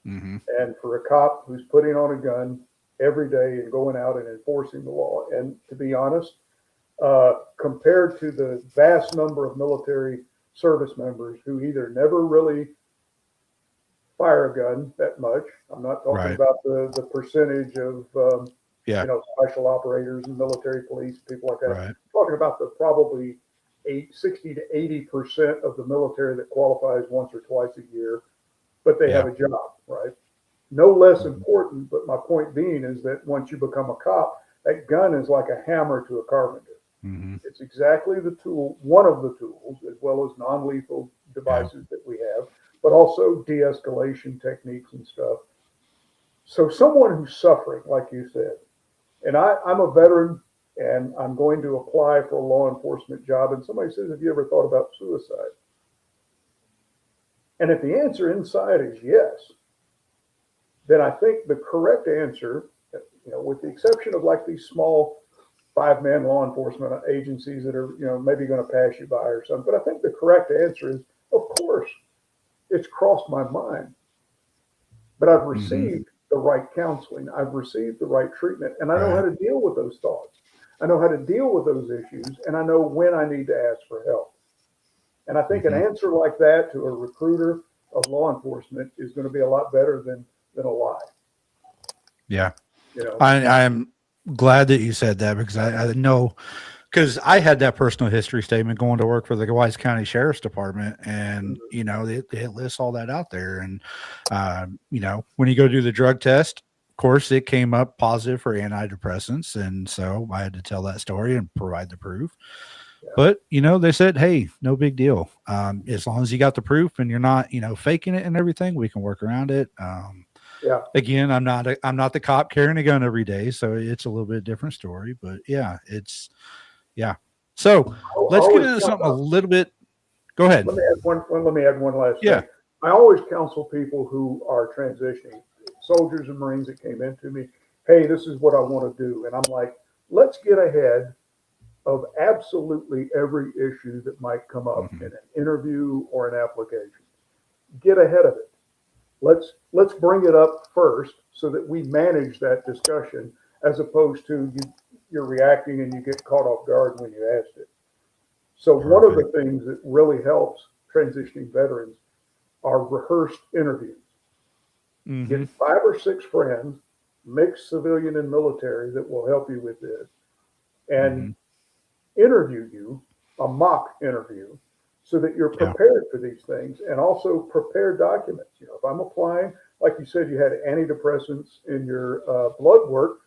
Mhm. And for a cop who's putting on a gun every day and going out and enforcing the law, and to be honest, compared to the vast number of military service members who either never really fire a gun that much. I'm not talking Right. about the percentage of Yeah. special operators and military police, people like that. Right. I'm talking about the probably 60 to 80% of the military that qualifies once or twice a year, but they have a job, right? No less important, but my point being is that once you become a cop, that gun is like a hammer to a carpenter. Mm-hmm. It's exactly the tool, one of the tools, as well as non-lethal devices that we have, but also de-escalation techniques and stuff. So someone who's suffering, like you said, and I'm a veteran and I'm going to apply for a law enforcement job, and somebody says, have you ever thought about suicide? And if the answer inside is yes, then I think the correct answer, with the exception of like these small 5-man law enforcement agencies that are, maybe going to pass you by or something. But I think the correct answer is, of course, it's crossed my mind. But I've received the right counseling. I've received the right treatment, and I know how to deal with those thoughts. I know how to deal with those issues, and I know when I need to ask for help. And I think an answer like that to a recruiter of law enforcement is going to be a lot better than a lie. Yeah. I'm glad that you said that, because I know, because I had that personal history statement going to work for the Wise County Sheriff's Department, and it lists all that out there. And when you go do the drug test, of course, it came up positive for antidepressants, and so I had to tell that story and provide the proof. But they said, hey, no big deal. As long as you got the proof and you're not faking it and everything, we can work around it. Again, I'm not the cop carrying a gun every day, so it's a little bit different story. But so let's get into something a little bit. Go ahead. Let me add one last thing. I always counsel people who are transitioning, soldiers and Marines that came into me. Hey, this is what I want to do, and I'm like, let's get ahead of absolutely every issue that might come up in an interview or an application. Get ahead of it. Let's bring it up first so that we manage that discussion, as opposed to you're reacting and you get caught off guard when you asked it. So one of the things that really helps transitioning veterans are rehearsed interviews. Get 5 or 6 friends, mixed civilian and military, that will help you with this, and interview you, a mock interview, so that you're prepared for these things, and also prepare documents. If I'm applying, like you said, you had antidepressants in your blood work,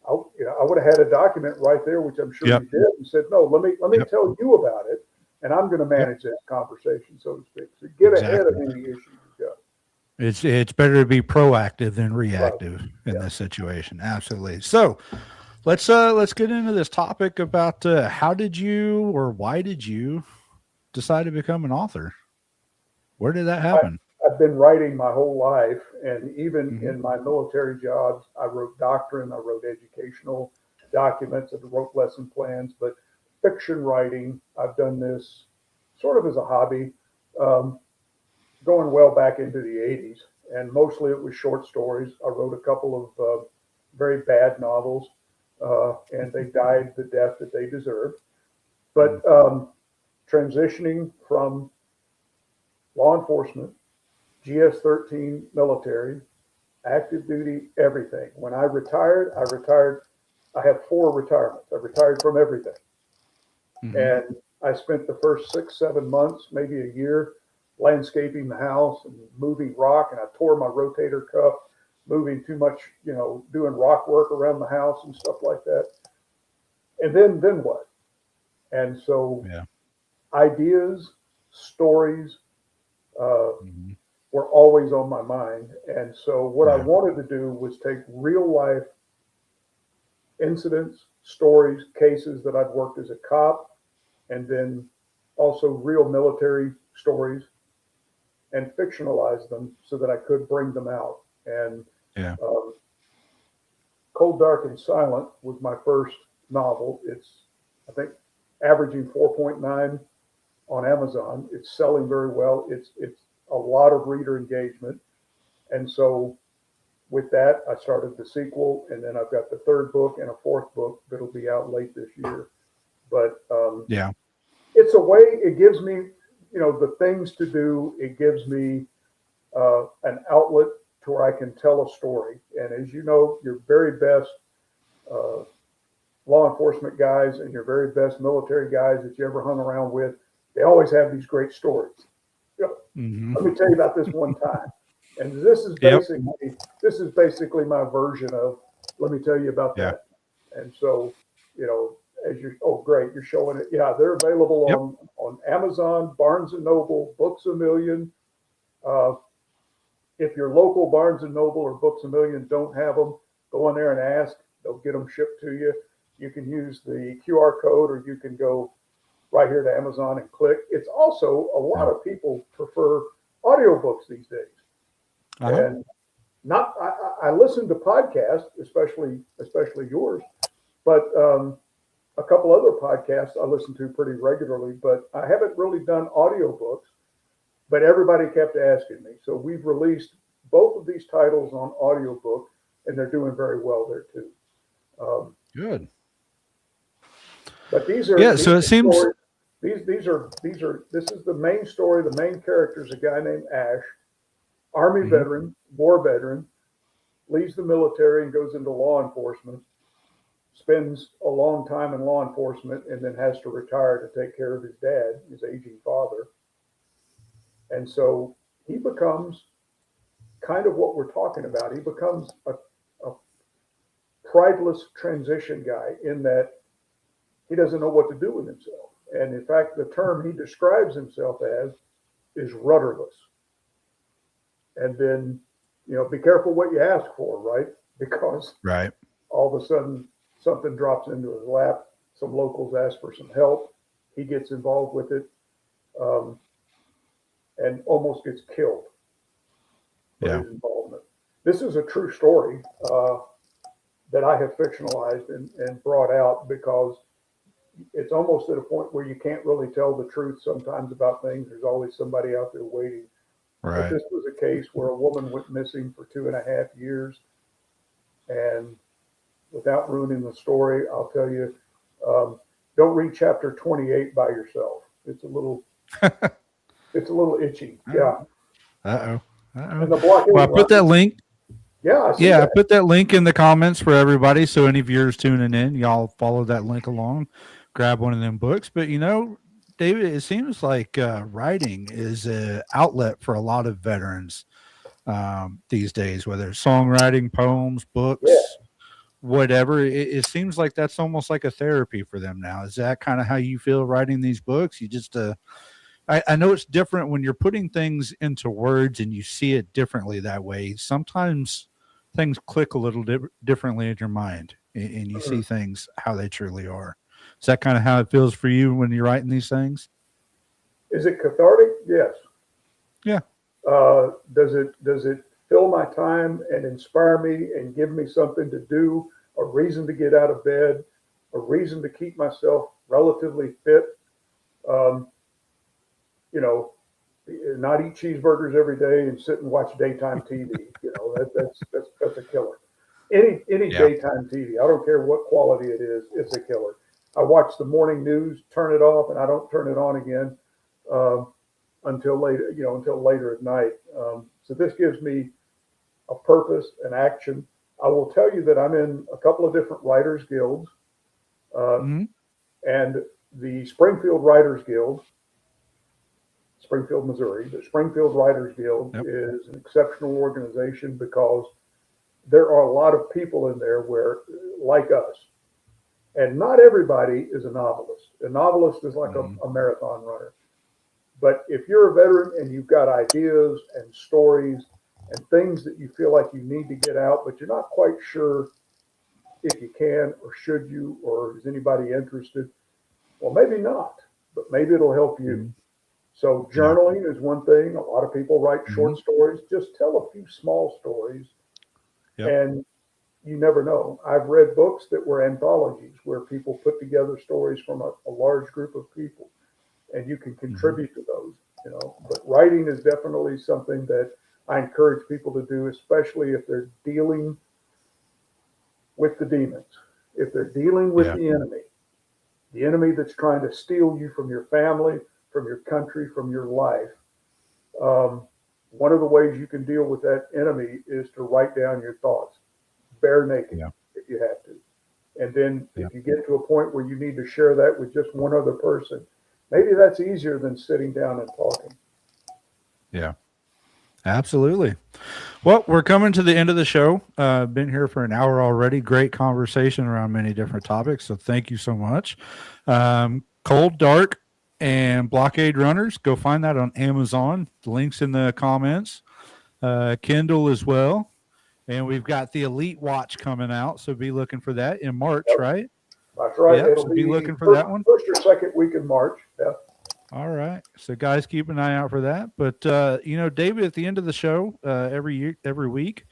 I would have had a document right there, which I'm sure Yep. you did, and said, no, let me Yep. tell you about it, and I'm going to manage that conversation, so to speak. So get ahead of Exactly. any issues you've got. It's better to be proactive than reactive in Yeah. this situation. Absolutely. So let's get into this topic about how did you or why did you decide to become an author? Where did that happen? I've been writing my whole life, and even Mhm. in my military jobs, I wrote doctrine, I wrote educational documents, I wrote lesson plans, but fiction writing, I've done this sort of as a hobby, going well back into the 80s, and mostly it was short stories. I wrote a couple of very bad novels, and they died the death that they deserved. But transitioning from law enforcement, GS-13 military, active duty, everything. When I retired, I have 4 retirements. I retired from everything. Mhm. And I spent the first 6, 7 months, maybe a year, landscaping the house and moving rock. And I tore my rotator cuff, moving too much, doing rock work around the house and stuff like that. And then what? And so Yeah. ideas, stories, Mhm. were always on my mind. And so what I Yeah. wanted to do was take real life incidents, stories, cases that I'd worked as a cop, and then also real military stories, and fictionalize them so that I could bring them out. And Yeah. Cold, Dark, and Silent was my first novel. It's, I think, averaging 4.9 on Amazon. It's selling very well. It's a lot of reader engagement. And so with that, I started the sequel, and then I've got the 3rd book and a 4th book that'll be out late this year. But Yeah. it's a way, it gives me, the things to do. It gives me an outlet to where I can tell a story. And as you know, your very best law enforcement guys and your very best military guys that you ever hung around with, they always have these great stories. Mhm. Let me tell you about this one time. And this is Yep. basically my version of, let me tell you about Yeah. that. And so, as oh, great, you're showing it. Yeah, they're available Yep. on Amazon, Barnes and Noble, Books A Million. If your local Barnes and Noble or Books A Million don't have them, go in there and ask. They'll get them shipped to you. You can use the QR code, or you can go right here to Amazon and click. It's also, a lot of people prefer audiobooks these days. Uh-huh. And I listen to podcasts, especially yours, but a couple other podcasts I listen to pretty regularly, but I haven't really done audiobooks. But everybody kept asking me. So we've released both of these titles on audiobook, and they're doing very well there too. Good. But these are, Yeah. So it seems. stories. This is the main story. The main character is a guy named Ash, Army Mhm. veteran, war veteran, leaves the military and goes into law enforcement, spends a long time in law enforcement, and then has to retire to take care of his dad, his aging father. And so he becomes kind of what we're talking about. He becomes a prideless transition guy, in that he doesn't know what to do with himself. And in fact, the term he describes himself as is rudderless. And then, be careful what you ask for, right? Because Right. all of a sudden something drops into his lap. Some locals ask for some help. He gets involved with it, and almost gets killed for Yeah. his involvement. This is a true story that I have fictionalized and brought out, because it's almost at a point where you can't really tell the truth sometimes about things. There's always somebody out there waiting. But Right. this was a case where a woman went missing for 2.5 years. And without ruining the story, I'll tell you, don't read chapter 28 by yourself. It's a little itchy. Yeah. Uh-oh. And the blockade. Well, I put that link. Yeah, I see Yeah, I that. put that link in the comments for everybody. So any viewers tuning in, y'all follow that link along, grab one of them books. But David, it seems like writing is an outlet for a lot of veterans these days, whether it's songwriting, poems, books, whatever. It seems like that's almost like a therapy for them now. Is that kind of how you feel writing these books? You just, I know it's different when you're putting things into words and you see it differently that way. Sometimes things click a little differently in your mind, and you see things how they truly are. Is that kind of how it feels for you when you're writing these things? Is it cathartic? Yes. Yeah. Does it fill my time and inspire me and give me something to do, a reason to get out of bed, a reason to keep myself relatively fit? You know, not eat cheeseburgers every day and sit and watch daytime TV. You know, that's a killer. Any daytime TV, I don't care what quality it is, it's a killer. I watch the morning news, turn it off, and I don't turn it on again until later at night. So this gives me a purpose, an action. I will tell you that I'm in a couple of different writers guilds, and the Springfield Writers Guild, Springfield, Missouri. The Springfield Writers Guild is an exceptional organization because there are a lot of people in there like us. And not everybody is a novelist. A novelist is like a marathon runner. But if you're a veteran and you've got ideas and stories and things that you feel like you need to get out, but you're not quite sure if you can or should you, or is anybody interested? Well, maybe not, but maybe it'll help you. So journaling is one thing. A lot of people write short stories. Just tell a few small stories, and you never know. I've read books that were anthologies where people put together stories from a large group of people, and you can contribute to those. You know, but writing is definitely something that I encourage people to do, especially if they're dealing with the demons, if they're dealing with the enemy that's trying to steal you from your family, from your country, from your life. One of the ways you can deal with that enemy is to write down your thoughts, bare naked, if you have to. And then if you get to a point where you need to share that with just one other person, maybe that's easier than sitting down and talking. Yeah, absolutely. Well, we're coming to the end of the show. Been here for an hour already. Great conversation around many different topics. So thank you so much. Cold, Dark, and Blockade Runners. Go find that on Amazon. The link's in the comments. Kindle as well. And we've got the Elite Watch coming out. So be looking for that in March, right? That's right. Yep, It'll so be looking for that one. First or second week in March. Yeah. All right. So guys, keep an eye out for that. But, David, at the end of the show, every week,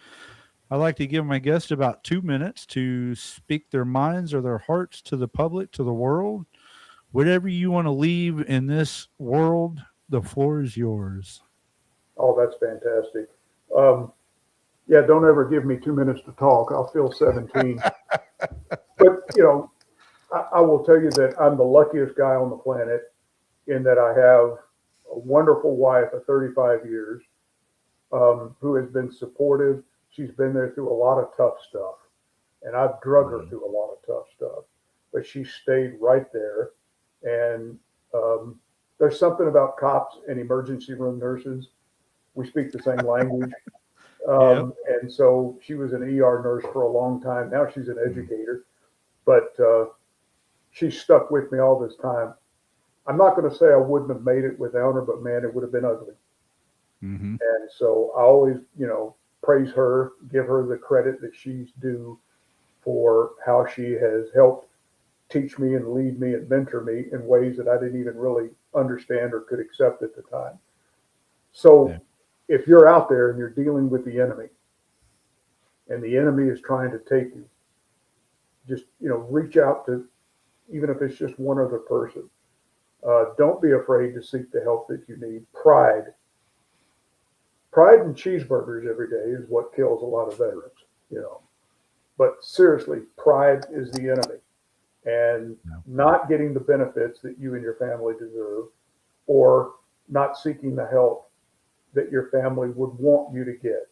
I like to give my guests about 2 minutes to speak their minds or their hearts to the public, to the world. Whatever you want to leave in this world, the floor is yours. Oh, that's fantastic. Don't ever give me 2 minutes to talk. I'll feel 17. But, I will tell you that I'm the luckiest guy on the planet in that I have a wonderful wife of 35 years who has been supportive. She's been there through a lot of tough stuff, and I've drug her through a lot of tough stuff, but she stayed right there. And there's something about cops and emergency room nurses. We speak the same language. And so she was an ER nurse for a long time. Now she's an educator, but she stuck with me all this time. I'm not going to say I wouldn't have made it without her, but man, it would have been ugly. And so I always, praise her, give her the credit that she's due for how she has helped teach me and lead me and mentor me in ways that I didn't even really understand or could accept at the time. So if you're out there and you're dealing with the enemy and the enemy is trying to take you, just, reach out to, even if it's just one other person. Don't be afraid to seek the help that you need. Pride and cheeseburgers every day is what kills a lot of veterans, But seriously, pride is the enemy. And not getting the benefits that you and your family deserve, or not seeking the help that your family would want you to get.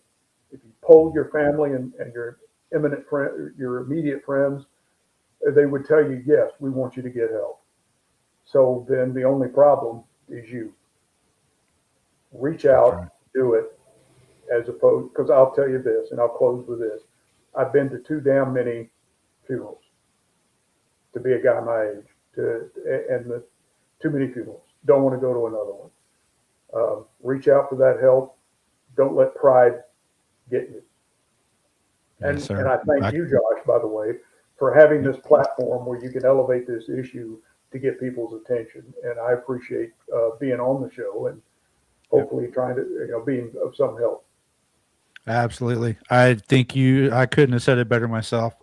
If you polled your family and your imminent friend, your immediate friends, they would tell you, yes, we want you to get help. So then the only problem is you. Reach out, do it, as opposed, because I'll tell you this, and I'll close with this. I've been to too damn many funerals. To be a guy my age, too many funerals. Don't want to go to another one. Reach out for that help. Don't let pride get you. Yes, And I thank you, Josh, by the way, for having this platform where you can elevate this issue to get people's attention. And I appreciate being on the show and hopefully trying to, being of some help. Absolutely. I think I couldn't have said it better myself.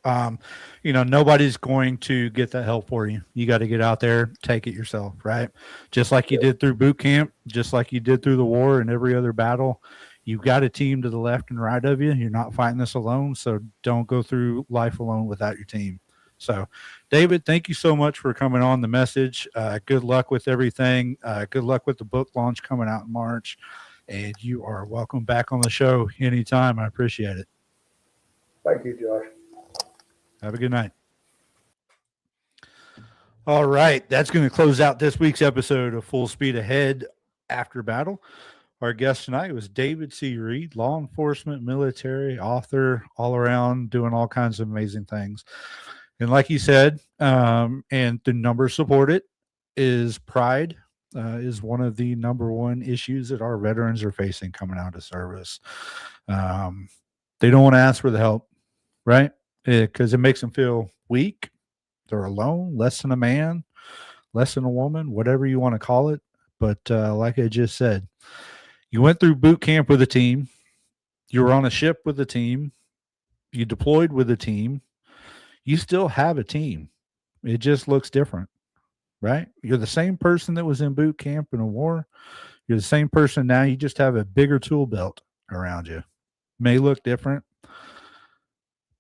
Nobody's going to get that help for you. You got to get out there, take it yourself, right? Just like you did through boot camp, just like you did through the war and every other battle. You've got a team to the left and right of you. You're not fighting this alone. So don't go through life alone without your team. So, David, thank you so much for coming on the message. Good luck with everything. Good luck with the book launch coming out in March. And you are welcome back on the show anytime. I appreciate it. Thank you, Josh. Have a good night. All right. That's going to close out this week's episode of Full Speed Ahead After Battle. Our guest tonight was David C. Reed, law enforcement, military, author, all around, doing all kinds of amazing things. And like he said, and the numbers support it, is pride. Is one of the number one issues that our veterans are facing coming out of service. They don't want to ask for the help, right? Because it makes them feel weak. They're alone, less than a man, less than a woman, whatever you want to call it. But like I just said, you went through boot camp with a team. You were on a ship with a team. You deployed with a team. You still have a team. It just looks different. Right? You're the same person that was in boot camp in a war. You're the same person now. You just have a bigger tool belt around you. May look different,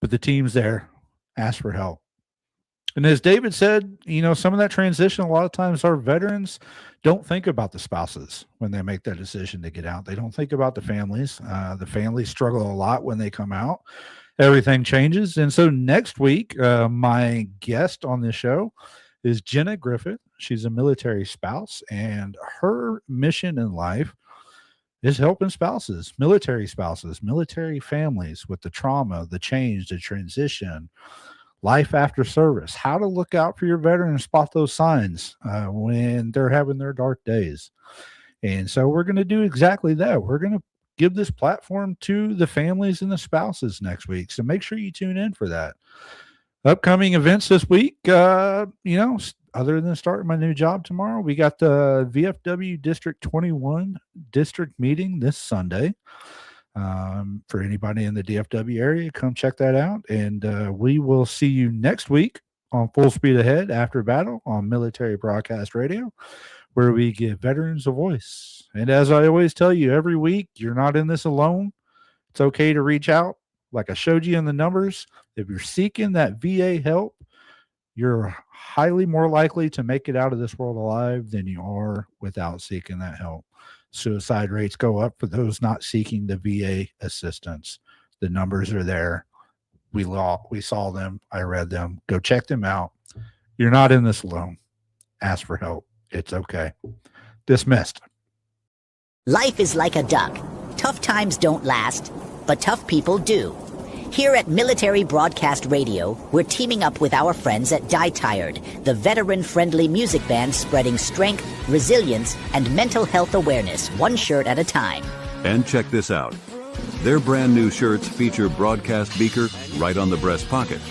but the team's there. Ask for help. And as David said, some of that transition, a lot of times our veterans don't think about the spouses when they make that decision to get out. They don't think about the families. The families struggle a lot when they come out. Everything changes. And so next week, my guest on this show is Jenna Griffith. She's a military spouse, and her mission in life is helping spouses, military families with the trauma, the change, the transition, life after service, how to look out for your veteran and spot those signs when they're having their dark days. And so we're going to do exactly that. We're going to give this platform to the families and the spouses next week. So make sure you tune in for that. Upcoming events this week, other than starting my new job tomorrow, we got the VFW District 21 district meeting this Sunday. For anybody in the DFW area, come check that out. And we will see you next week on Full Speed Ahead After Battle on Military Broadcast Radio, where we give veterans a voice. And as I always tell you every week, you're not in this alone. It's okay to reach out. Like I showed you in the numbers, if you're seeking that VA help, you're highly more likely to make it out of this world alive than you are without seeking that help. Suicide rates go up for those not seeking the VA assistance. The numbers are there. We saw them. I read them. Go check them out. You're not in this alone. Ask for help. It's okay. Dismissed. Life is like a duck. Tough times don't last, but tough people do. Here at Military Broadcast Radio, we're teaming up with our friends at Die Tired, the veteran-friendly music band spreading strength, resilience, and mental health awareness one shirt at a time. And check this out. Their brand new shirts feature broadcast beaker right on the breast pocket.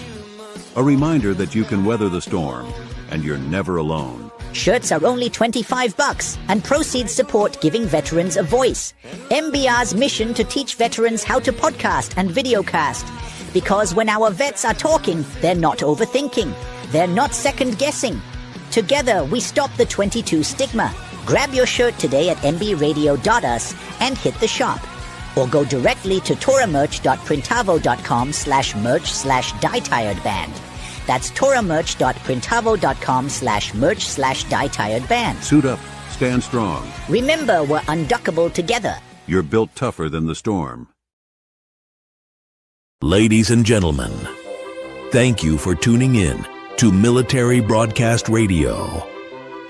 A reminder that you can weather the storm, and you're never alone. Shirts are only $25, and proceeds support giving veterans a voice. MBR's mission to teach veterans how to podcast and videocast. Because when our vets are talking, they're not overthinking. They're not second-guessing. Together, we stop the 22 stigma. Grab your shirt today at mbradio.us and hit the shop. Or go directly to toramerch.printavo.com/merch/dietiredband. That's toramerch.printavo.com/merch/dietiredband. Suit up. Stand strong. Remember, we're unduckable together. You're built tougher than the storm. Ladies and gentlemen, thank you for tuning in to Military Broadcast Radio.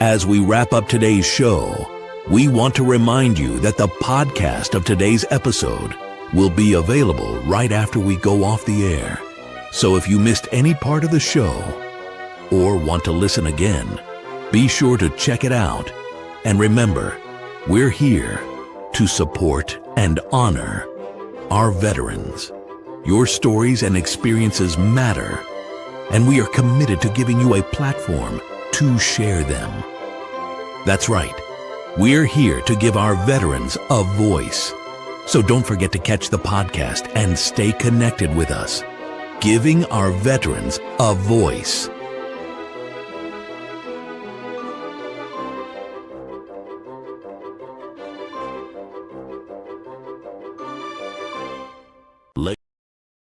As we wrap up today's show, we want to remind you that the podcast of today's episode will be available right after we go off the air. So if you missed any part of the show or want to listen again, be sure to check it out. And remember, we're here to support and honor our veterans. Your stories and experiences matter, and we are committed to giving you a platform to share them. That's right. We're here to give our veterans a voice. So don't forget to catch the podcast and stay connected with us. Giving our veterans a voice.